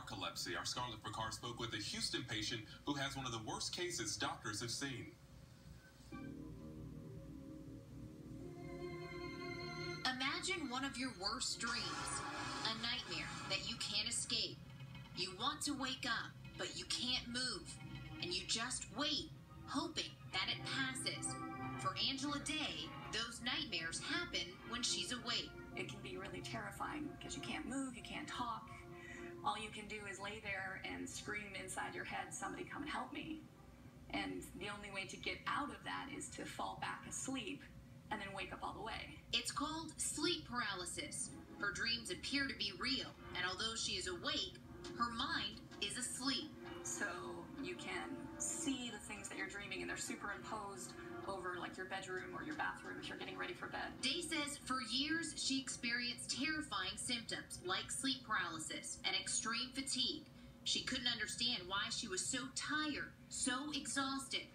narcolepsy. Our Scarlett Picard spoke with a Houston patient who has one of the worst cases doctors have seen. Imagine one of your worst dreams, a nightmare that you can't escape. You want to wake up, but you can't move, and you just wait, hoping that it passes. For Angela Day, those nightmares happen when she's awake. It can be really terrifying because you can't move, you can't talk. All you can do is lay there and scream inside your head, somebody come and help me. And the only way to get out of that is to fall back asleep and then wake up all the way. It's called sleep paralysis. Her dreams appear to be real, and although she is awake, her mind is asleep. So you can see the things that you're dreaming, and they're superimposed over like your bedroom or your bathroom if you're getting ready for bed. Day says for years she experienced terrifying symptoms like sleep paralysis and extreme fatigue. She couldn't understand why she was so tired, so exhausted,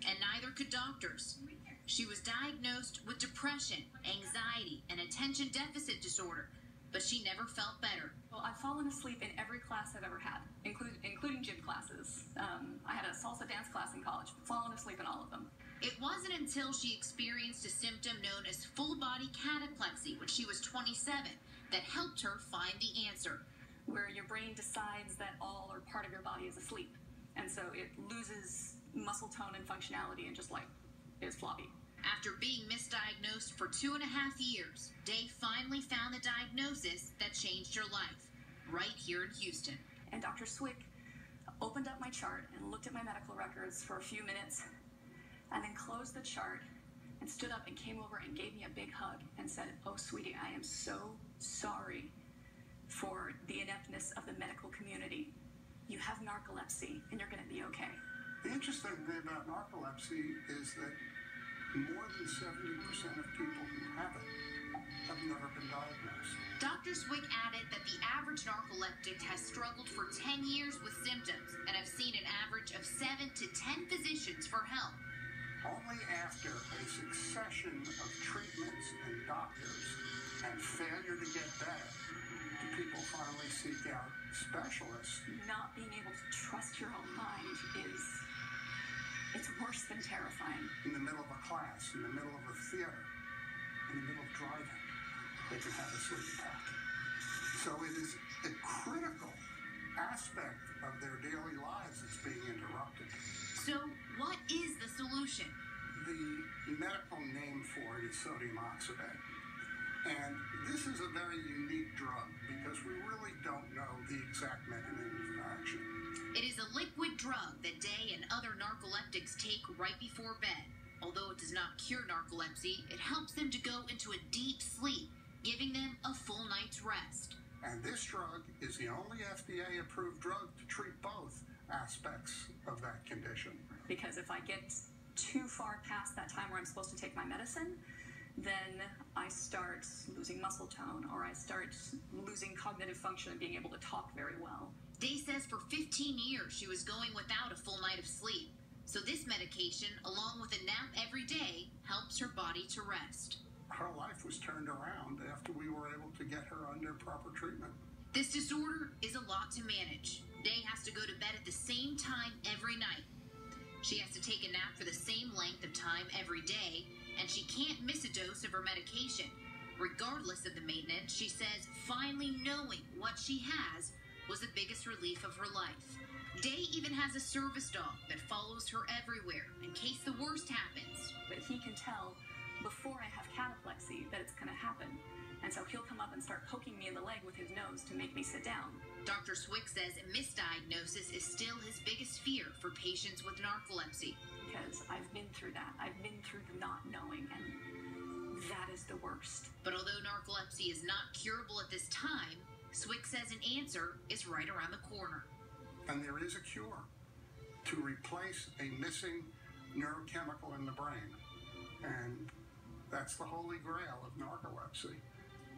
and neither could doctors. She was diagnosed with depression, anxiety, and attention deficit disorder, but she never felt better. Well, I've fallen asleep in every class I've ever had, including gym classes. I had a salsa dance class in college, fallen asleep in all of them. It wasn't until she experienced a symptom known as full-body cataplexy when she was 27 that helped her find the answer. Where your brain decides that all or part of your body is asleep, and so it loses muscle tone and functionality and just like is floppy. After being misdiagnosed for 2.5 years, Day finally found the diagnosis that changed her life, right here in Houston. And Dr. Swick opened up my chart and looked at my medical records for a few minutes, and then closed the chart and stood up and came over and gave me a big hug and said, "Oh, sweetie, I am so sorry for the ineptness of the medical community. You have narcolepsy, and you're going to be okay." The interesting thing about narcolepsy is that more than 70% of people who have it have never been diagnosed. Dr. Swick added that the average narcoleptic has struggled for 10 years with symptoms and have seen an average of 7 to 10 physicians for help. Only after a succession of treatments and doctors and failure to get better do people finally seek out specialists. Not being able to trust your own mind it's worse than terrifying. In the middle of a class, in the middle of a theater, in the middle of driving, they can have a sleep attack. So it is a critical aspect of their daily lives that's being interrupted. So what is the solution? The medical name for it is sodium oxybate. And this is a very unique drug because we really don't know the exact mechanism of action. It is a liquid drug that Day and other narcoleptics take right before bed. Although it does not cure narcolepsy, it helps them to go into a deep sleep, giving them a full night's rest. And this drug is the only FDA-approved drug to treat both aspects of that condition. Because if I get too far past that time where I'm supposed to take my medicine, then I start losing muscle tone, or I start losing cognitive function and being able to talk very well. Day says for 15 years she was going without a full night of sleep. So this medication, along with a nap every day, helps her body to rest. Her life was turned around after we were able to get her under proper treatment. This disorder is a lot to manage. Day has to go to bed at the same time every night. She has to take a nap for the same length of time every day, and she can't miss a dose of her medication. Regardless of the maintenance, she says finally knowing what she has was the biggest relief of her life. Day even has a service dog that follows her everywhere in case the worst happens. But he can tell before I have cataplexy that it's going to happen. And so he'll come up and start poking me in the leg with his nose to make me sit down. Dr. Swick says misdiagnosis is still his biggest fear for patients with narcolepsy. Because I've been through that. I've been through the not knowing, and that is the worst. But although narcolepsy is not curable at this time, Swick says an answer is right around the corner. And there is a cure to replace a missing neurochemical in the brain. And that's the holy grail of narcolepsy.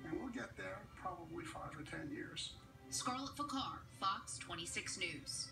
And we'll get there probably 5 or 10 years. Scarlett Picard, Fox 26 News.